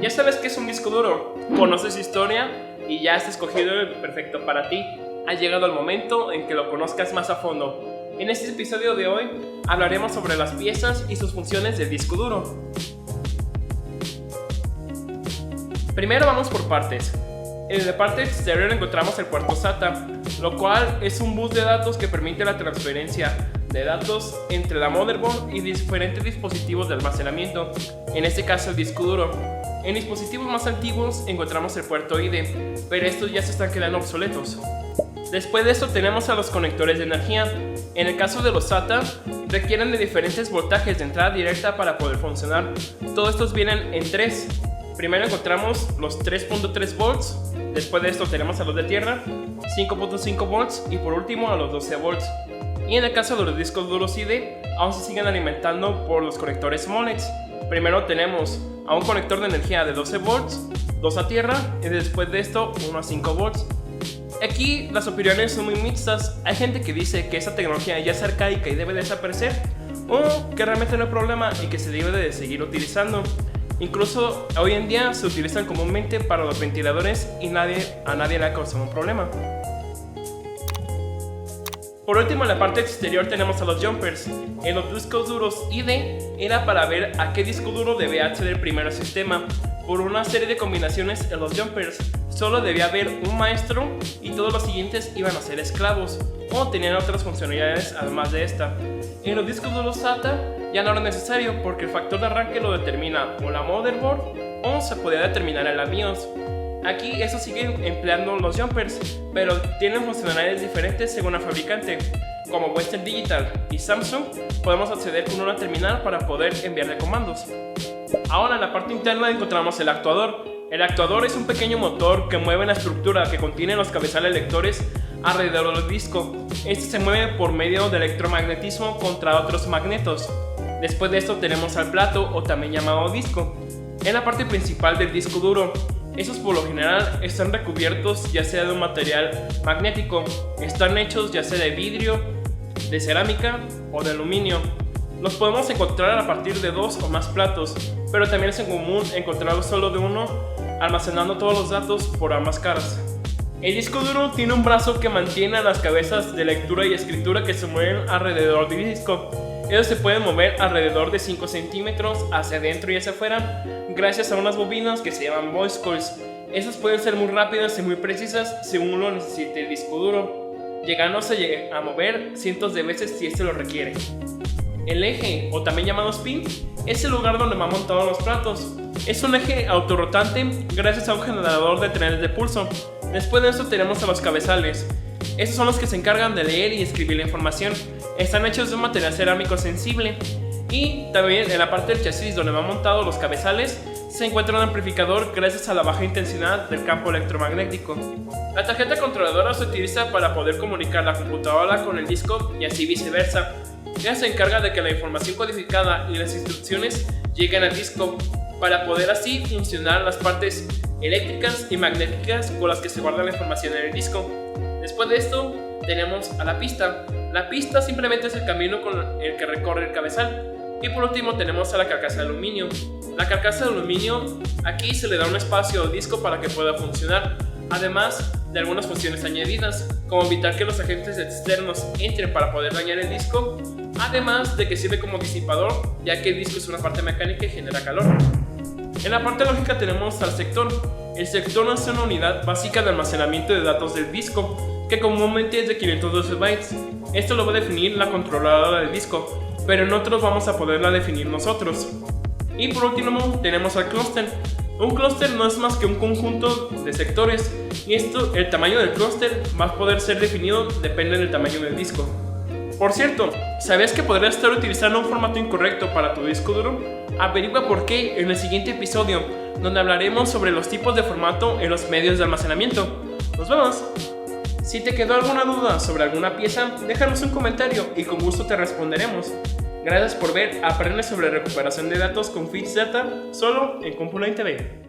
Ya sabes que es un disco duro, conoces su historia y ya has escogido el perfecto para ti. Ha llegado el momento en que lo conozcas más a fondo. En este episodio de hoy hablaremos sobre las piezas y sus funciones del disco duro. Primero vamos por partes. En la parte exterior encontramos el puerto SATA, lo cual es un bus de datos que permite la transferencia de datos entre la motherboard y diferentes dispositivos de almacenamiento, en este caso el disco duro. En dispositivos más antiguos encontramos el puerto IDE, pero estos ya se están quedando obsoletos. Después de esto tenemos a los conectores de energía. En el caso de los SATA, requieren de diferentes voltajes de entrada directa para poder funcionar. Todos estos vienen en tres. Primero encontramos los 3.3 volts, después de esto tenemos a los de tierra, 5.5 volts y por último a los 12 volts. Y en el caso de los discos duros IDE, aún se siguen alimentando por los conectores Molex. Primero tenemos a un conector de energía de 12 volts, 2 a tierra y después de esto uno a 5 volts. Aquí las opiniones son muy mixtas. Hay gente que dice que esa tecnología ya es arcaica y debe desaparecer, o que realmente no hay problema y que se debe de seguir utilizando. Incluso hoy en día se utilizan comúnmente para los ventiladores y a nadie le ha causado un problema. Por último, en la parte exterior tenemos a los jumpers. En los discos duros IDE era para ver a qué disco duro debía acceder primero el sistema. Por una serie de combinaciones en los jumpers solo debía haber un maestro y todos los siguientes iban a ser esclavos o tenían otras funcionalidades además de esta. En los discos duros SATA ya no era necesario porque el factor de arranque lo determina o la motherboard o se podía determinar en la BIOS. Aquí estos siguen empleando los jumpers, pero tienen funcionalidades diferentes según el fabricante. Como Western Digital y Samsung, podemos acceder con una terminal para poder enviarle comandos. Ahora en la parte interna encontramos el actuador. El actuador es un pequeño motor que mueve la estructura que contiene los cabezales lectores alrededor del disco. Este se mueve por medio de electromagnetismo contra otros magnetos. Después de esto tenemos al plato, o también llamado disco. En la parte principal del disco duro, estos por lo general están recubiertos ya sea de un material magnético. Están hechos ya sea de vidrio, de cerámica o de aluminio. Los podemos encontrar a partir de 2 o más platos, pero también es en común encontrarlos solo de uno, almacenando todos los datos por ambas caras. El disco duro tiene un brazo que mantiene a las cabezas de lectura y escritura que se mueven alrededor del disco. Ellos se pueden mover alrededor de 5 centímetros hacia adentro y hacia afuera gracias a unas bobinas que se llaman voice coils. Esas pueden ser muy rápidas y muy precisas según lo necesite el disco duro, llegándose a mover cientos de veces si este lo requiere. El eje, o también llamado spin, es el lugar donde van montados los platos. Es un eje autorrotante gracias a un generador de trenes de pulso. Después de esto tenemos a los cabezales. Estos son los que se encargan de leer y escribir la información. Están hechos de un material cerámico sensible. Y también en la parte del chasis donde van montados los cabezales se encuentra un amplificador gracias a la baja intensidad del campo electromagnético. La tarjeta controladora se utiliza para poder comunicar la computadora con el disco y así viceversa. Ella se encarga de que la información codificada y las instrucciones lleguen al disco para poder así funcionar las partes eléctricas y magnéticas con las que se guarda la información en el disco. Después de esto tenemos a la pista. La pista simplemente es el camino con el que recorre el cabezal. Y por último tenemos a la carcasa de aluminio. La carcasa de aluminio, aquí se le da un espacio al disco para que pueda funcionar, además de algunas funciones añadidas, como evitar que los agentes externos entren para poder dañar el disco, además de que sirve como disipador, ya que el disco es una parte mecánica y genera calor. En la parte lógica tenemos al sector. El sector es una unidad básica de almacenamiento de datos del disco, que comúnmente es de 512 bytes. Esto lo va a definir la controladora del disco, pero en otros vamos a poderla definir nosotros. Y por último tenemos al clúster. Un clúster no es más que un conjunto de sectores, y el tamaño del clúster va a poder ser definido depende del tamaño del disco. Por cierto, ¿sabías que podrías estar utilizando un formato incorrecto para tu disco duro? Averigua por qué en el siguiente episodio, donde hablaremos sobre los tipos de formato en los medios de almacenamiento. ¡Nos vemos! Si te quedó alguna duda sobre alguna pieza, déjanos un comentario y con gusto te responderemos. Gracias por ver Aprende sobre recuperación de datos con FitZeta, solo en Compuline TV.